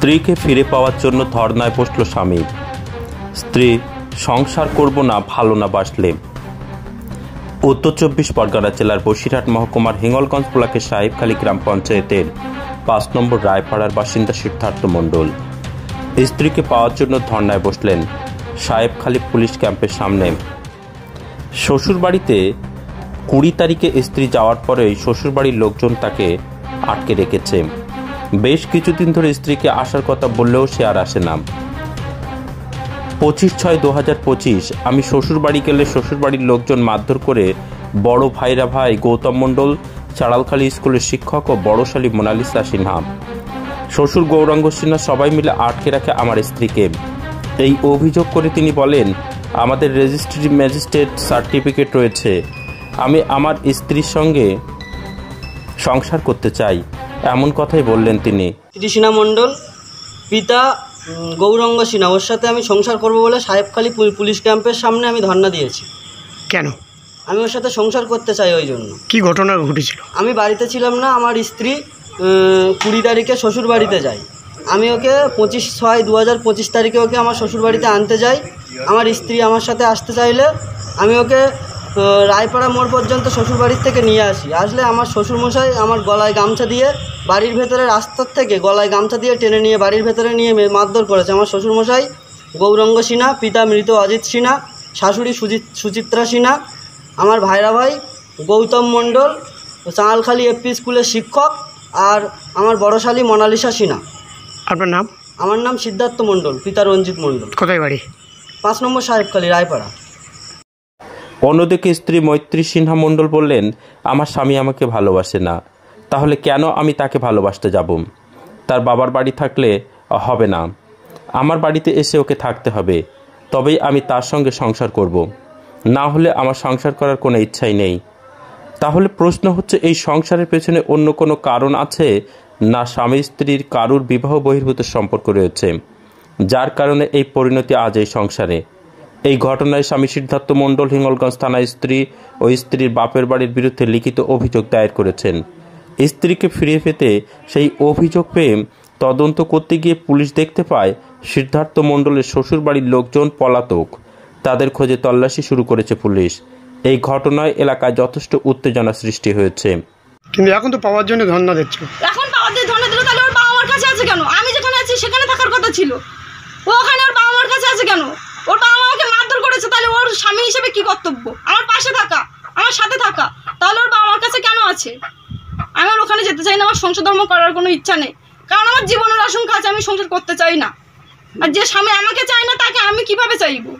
স্ত্রীকে ফিরে পাওয়ার জন্য ধর্নায় বসল স্বামী। স্ত্রী সংসার করব না ভালো না বাসলে। উত্তর 24 পরগনা জেলার বসিরহাট মহকুমার হিঙ্গলগঞ্জ ব্লকের সাহেবখালী গ্রাম পঞ্চায়েতের 5 নম্বর রায়পাড়ার বাসিন্দা সিদ্ধার্থ মণ্ডল স্ত্রীকে পাওয়ার জন্য ধর্নায় বসলেন সাহেবখালী পুলিশ ক্যাম্পের সামনে। শ্বশুরবাড়িতে 20 তারিখে স্ত্রী যাওয়ার পরেই শ্বশুরবাড়ির লোকজন তাকে আটকে রেখেছে। বেশ কিছুদিন ধরে স্ত্রীকে আসার কথা বললেও সে আর আসে না। 25/6/2025 আমি শ্বশুরবাড়ি গেলে শ্বশুরবাড়ির লোকজন মারধর করে বড় ভাইরা ভাই গৌতম মণ্ডল, চাড়ালখালী স্কুলের শিক্ষক ও বড়শালী মোনালিসা সিনহা, শ্বশুর গৌরাঙ্গ সিনহা সবাই মিলে আটকে রাখে আমার স্ত্রীকে। এই অভিযোগ করে তিনি বলেন, আমাদের রেজিস্ট্রি ম্যাজিস্ট্রেট সার্টিফিকেট রয়েছে, আমি আমার স্ত্রীর সঙ্গে সংসার করতে চাই, এমন কথাই বললেন তিনি। সিনহা মণ্ডল পিতা গৌরাঙ্গ সিনহা, ওর সাথে আমি সংসার করব বলে সাহেবখালী পুলিশ ক্যাম্পের সামনে আমি ধর্ণা দিয়েছি। কেন? আমি ওর সাথে সংসার করতে চাই। ওই জন্য। কি ঘটনা ঘটেছিল? আমি বাড়িতে ছিলাম না, আমার স্ত্রী 20 তারিখে শ্বশুর বাড়িতে যায়। আমি ওকে 25/6/2025 তারিখে ওকে আমার শ্বশুর বাড়িতে আনতে যাই। আমার স্ত্রী আমার সাথে আসতে চাইলে আমি ওকে রায়পাড়া মোড় পর্যন্ত শ্বশুর বাড়ির থেকে নিয়ে আসলে আমার শ্বশুরমশাই আমার গলায় গামছা দিয়ে বাড়ির ভেতরে রাস্তার থেকে গলায় গামছা দিয়ে টেনে নিয়ে বাড়ির ভেতরে নিয়ে মারধর করেছে। আমার শ্বশুরমশাই গৌরাঙ্গ সিনহা, পিতা মৃত অজিত সিনহা, শাশুড়ি সুচিত্রা সিনহা, আমার ভাইরা ভাই গৌতম মণ্ডল, চাড়ালখালী এফপি স্কুলের শিক্ষক, আর আমার বড়শালী মোনালিসা সিনহা। আপনার নাম? আমার নাম সিদ্ধার্থ মণ্ডল, পিতা রঞ্জিত মণ্ডল। কোথায় বাড়ি? 5 নম্বর সাহেবখালী রায়পাড়া। অন্যদিকে স্ত্রী মৈত্রী সিনহা মণ্ডল বললেন, আমার স্বামী আমাকে ভালোবাসে না, তাহলে কেন আমি তাকে ভালোবাসতে যাব? তার বাবার বাড়ি থাকলে হবে না, আমার বাড়িতে এসে ওকে থাকতে হবে, তবেই আমি তার সঙ্গে সংসার করব, না হলে আমার সংসার করার কোনো ইচ্ছাই নেই। তাহলে প্রশ্ন হচ্ছে, এই সংসারের পেছনে অন্য কোনো কারণ আছে, না স্বামী স্ত্রীর কারুর বিবাহ বহির্ভূত সম্পর্ক রয়েছে, যার কারণে এই পরিণতি আজ এই সংসারে? এই ঘটনায় স্বামী সিদ্ধার্থ মণ্ডল হিঙ্গলগঞ্জ থানায় স্ত্রী ও স্ত্রীর বাপের বাড়ির বিরুদ্ধে লিখিত অভিযোগ দায়ের করেছেন। স্ত্রীকে ফিরিয়ে পেতে সেই অভিযোগ পেয়ে তদন্ত করতে গিয়ে পুলিশ দেখতে পায় সিদ্ধার্থ মণ্ডলের শ্বশুর বাড়ির লোকজন পলাতক। তাদের খোঁজে তল্লাশি শুরু করেছে পুলিশ। এই ঘটনায় এলাকায় যথেষ্ট উত্তেজনা সৃষ্টি হয়েছে। কিন্তু এখন তো পাওয়ার জন্য ধর্ণা দিচ্ছে। এখন পাওয়ার জন্য ধর্ণা দিল, তাহলে ওর বাবা মার কাছে আছে কেন? আমি যেখানে আছি সেখানে থাকার কথা ছিল, ও ওখানে ওর বাবা মার কাছে আছে কেন? ওর বাবা আমাকে মারধর করেছে, তাহলে ওর স্বামী হিসেবে কি কর্তব্য? আমার পাশে থাকা, আমার সাথে থাকা, তাহলে ওর বাবা মার কাছে কেন আছে? আমি আর ওখানে যেতে চাই না, আমার সংসার ধর্ম করার কোনো ইচ্ছা নেই, কারণ আমার জীবনের আশঙ্কা আছে, আমি সংসার করতে চাই না। আর যে স্বামী আমাকে চায় না তাকে আমি কিভাবে চাইবো?